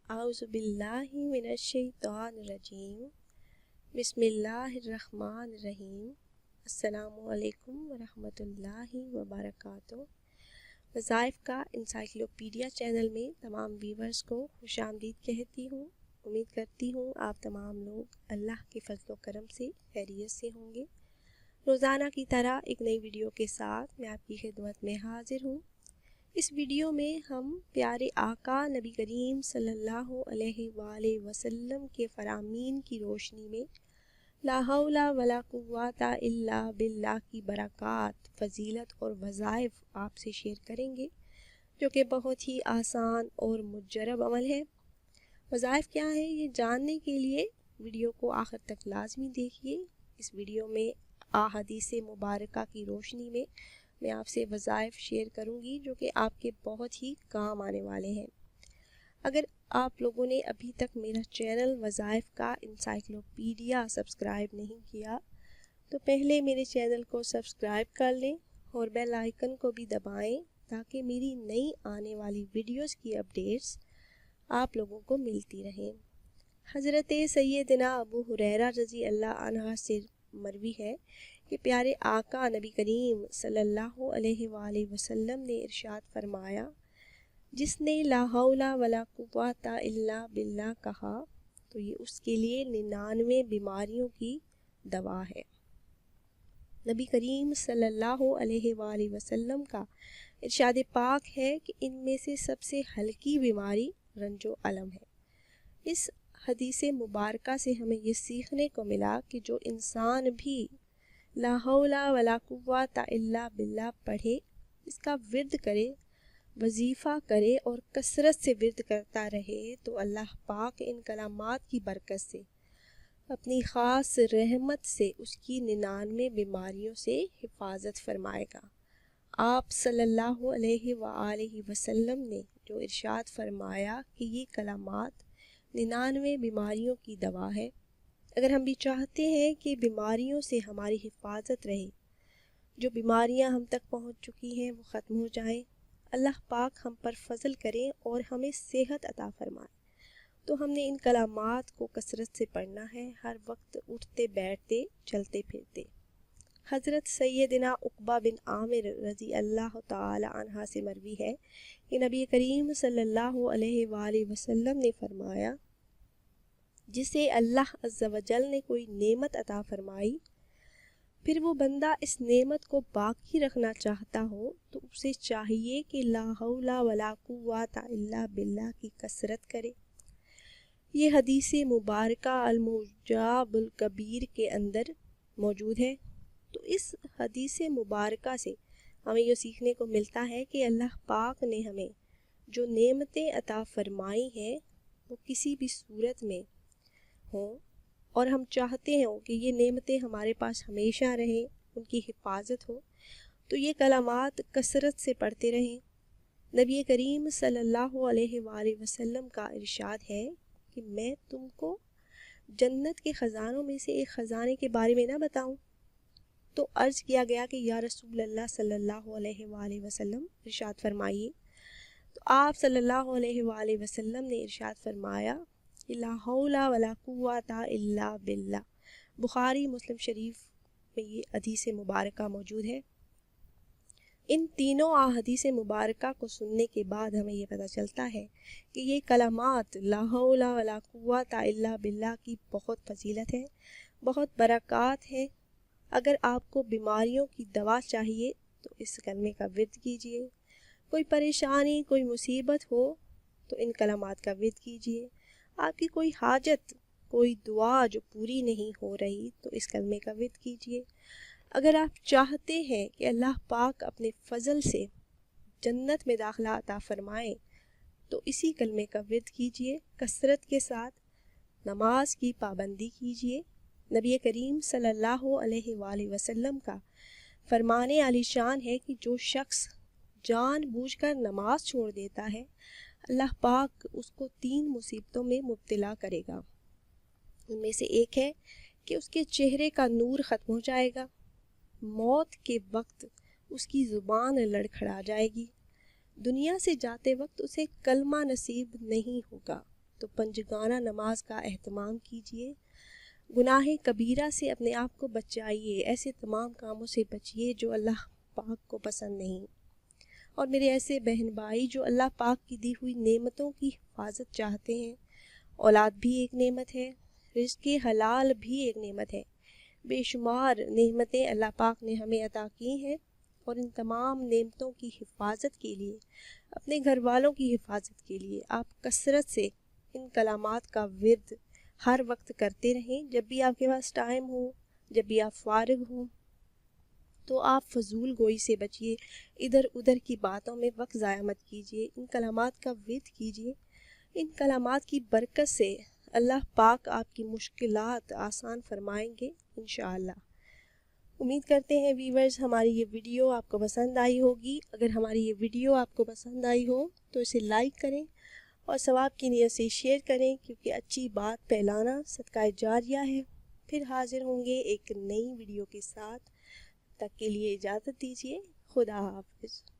اعوذ باللہ من الشیطان الرجیم بسم اللہ الرحمن الرحیم السلام علیکم ورحمۃ اللہ وبرکاتہ۔ وظائف کا انسائکلوپیڈیا چینل میں تمام ویورز کو خوش آمدید کہتی ہوں۔ امید کرتی ہوں آپ تمام لوگ اللہ کے فضل و کرم سے خیریت سے ہوں گے۔ روزانہ کی طرح ایک نئی ویڈیو کے ساتھ میں آپ کی خدمت میں حاضر ہوں۔ اس ویڈیو میں ہم پیارے آقا نبی کریم صلی اللہ علیہ وآلہ وسلم کے فرامین کی روشنی میں لا حول ولا قوت الا باللہ کی برکات، فضیلت اور وظائف آپ سے شیئر کریں گے، جو کہ بہت ہی آسان اور مجرب عمل ہے۔ وظائف کیا ہے یہ جاننے کے لیے ویڈیو کو آخر تک لازمی دیکھیے۔ اس ویڈیو میں احادیث مبارکہ کی روشنی میں آپ سے وظائف شیئر کروں گی جو کہ آپ کے بہت ہی کام آنے والے ہیں۔ اگر آپ لوگوں نے ابھی تک میرا چینل وظائف کا انسائکلوپیڈیا سبسکرائب نہیں کیا تو پہلے میرے چینل کو سبسکرائب کر لیں اور بیل آئیکن کو بھی دبائیں تاکہ میری نئی آنے والی ویڈیوز کی اپڈیٹس آپ لوگوں کو ملتی رہیں۔ حضرت سیدنا ابو ہریرہ رضی اللہ عنہ سے مروی ہے کہ پیارے آقا نبی کریم صلی اللہ علیہ وآلہ وسلم نے ارشاد فرمایا، جس نے لا حول ولا قوت الا باللہ کہا تو یہ اس کے لیے 99 بیماریوں کی دوا ہے۔ نبی کریم صلی اللہ علیہ وآلہ وسلم کا ارشاد پاک ہے کہ ان میں سے سب سے ہلکی بیماری رنج و الم ہے۔ اس حدیث مبارکہ سے ہمیں یہ سیکھنے کو ملا کہ جو انسان بھی لا حول ولا قوت الا باللہ پڑھے، اس کا ورد کرے، وظیفہ کرے اور کثرت سے ورد کرتا رہے تو اللہ پاک ان کلمات کی برکت سے اپنی خاص رحمت سے اس کی 99 بیماریوں سے حفاظت فرمائے گا۔ آپ صلی اللہ علیہ وآلہ وسلم نے جو ارشاد فرمایا کہ یہ کلمات 99 بیماریوں کی دوا ہے۔ اگر ہم بھی چاہتے ہیں کہ بیماریوں سے ہماری حفاظت رہے، جو بیماریاں ہم تک پہنچ چکی ہیں وہ ختم ہو جائیں، اللہ پاک ہم پر فضل کریں اور ہمیں صحت عطا فرمائے، تو ہم نے ان کلمات کو کثرت سے پڑھنا ہے، ہر وقت اٹھتے بیٹھتے چلتے پھرتے۔ حضرت سیدنا عقبہ بن عامر رضی اللہ تعالی عنہ سے مروی ہے کہ نبی کریم صلی اللہ علیہ وآلہ وسلم نے فرمایا، جسے اللہ عز و جل نے کوئی نعمت عطا فرمائی، پھر وہ بندہ اس نعمت کو باقی رکھنا چاہتا ہو تو اسے چاہیے کہ لا حول ولا قوت الا باللہ کی کثرت کرے۔ یہ حدیث مبارکہ المعجم الکبیر کے اندر موجود ہے۔ تو اس حدیث مبارکہ سے ہمیں یہ سیکھنے کو ملتا ہے کہ اللہ پاک نے ہمیں جو نعمتیں عطا فرمائی ہیں وہ کسی بھی صورت میں ہوں اور ہم چاہتے ہیں کہ یہ نعمتیں ہمارے پاس ہمیشہ رہیں، ان کی حفاظت ہو، تو یہ کلمات کثرت سے پڑھتے رہیں۔ نبی کریم صلی اللہ علیہ وآلہ وسلم کا ارشاد ہے کہ میں تم کو جنت کے خزانوں میں سے ایک خزانے کے بارے میں نہ بتاؤں؟ تو عرض کیا گیا کہ یا رسول اللہ صلی اللہ علیہ وآلہ وسلم ارشاد فرمائیے۔ تو آپ صلی اللہ علیہ وآلہ وسلم نے ارشاد فرمایا کہ لا حول ولا قوت الا باللہ۔ بخاری مسلم شریف میں یہ حدیث مبارکہ موجود ہے۔ ان تینوں احادیث مبارکہ کو سننے کے بعد ہمیں یہ پتہ چلتا ہے کہ یہ کلمات لا حول ولا قوت الا باللہ کی بہت فضیلت ہے، بہت برکات ہے۔ اگر آپ کو بیماریوں کی دوا چاہیے تو اس کلمے کا ورد کیجیے، کوئی پریشانی کوئی مصیبت ہو تو ان کلمات کا ورد کیجیے، آپ کی کوئی حاجت کوئی دعا جو پوری نہیں ہو رہی تو اس کلمے کا ورد کیجیے۔ اگر آپ چاہتے ہیں کہ اللہ پاک اپنے فضل سے جنت میں داخلہ عطا فرمائیں تو اسی کلمے کا ورد کیجیے، کثرت کے ساتھ نماز کی پابندی کیجیے۔ نبی کریم صلی اللہ علیہ وآلہ وسلم کا فرمان عالی شان ہے کہ جو شخص جان بوجھ کر نماز چھوڑ دیتا ہے اللہ پاک اس کو 3 مصیبتوں میں مبتلا کرے گا۔ ان میں سے ایک ہے کہ اس کے چہرے کا نور ختم ہو جائے گا، موت کے وقت اس کی زبان لڑکھڑا جائے گی، دنیا سے جاتے وقت اسے کلمہ نصیب نہیں ہوگا، تو پنجگانہ نماز کا اہتمام کیجیے، گناہ کبیرہ سے اپنے آپ کو بچائیے، ایسے تمام کاموں سے بچیے جو اللہ پاک کو پسند نہیں۔ اور میرے ایسے بہن بھائی جو اللہ پاک کی دی ہوئی نعمتوں کی حفاظت چاہتے ہیں، اولاد بھی ایک نعمت ہے، رزق حلال بھی ایک نعمت ہے، بے شمار نعمتیں اللہ پاک نے ہمیں عطا کی ہیں، اور ان تمام نعمتوں کی حفاظت کے لیے، اپنے گھر والوں کی حفاظت کے لیے آپ کثرت سے ان کلمات کا ورد ہر وقت کرتے رہیں۔ جب بھی آپ کے پاس ٹائم ہو، جب بھی آپ فارغ ہوں، تو آپ فضول گوئی سے بچیے، ادھر ادھر کی باتوں میں وقت ضائع مت کیجیے، ان کلمات کا ورد کیجیے۔ ان کلمات کی برکت سے اللہ پاک آپ کی مشکلات آسان فرمائیں گے انشاءاللہ۔ امید کرتے ہیں ویورز ہماری یہ ویڈیو آپ کو پسند آئی ہوگی۔ اگر ہماری یہ ویڈیو آپ کو پسند آئی ہو تو اسے لائک کریں اور ثواب کی نیت سے شیئر کریں، کیونکہ اچھی بات پھیلانا صدقہ جاریہ ہے۔ پھر حاضر ہوں گے ایک نئی ویڈیو کے ساتھ، تب تک کے لیے اجازت دیجیے۔ خدا حافظ۔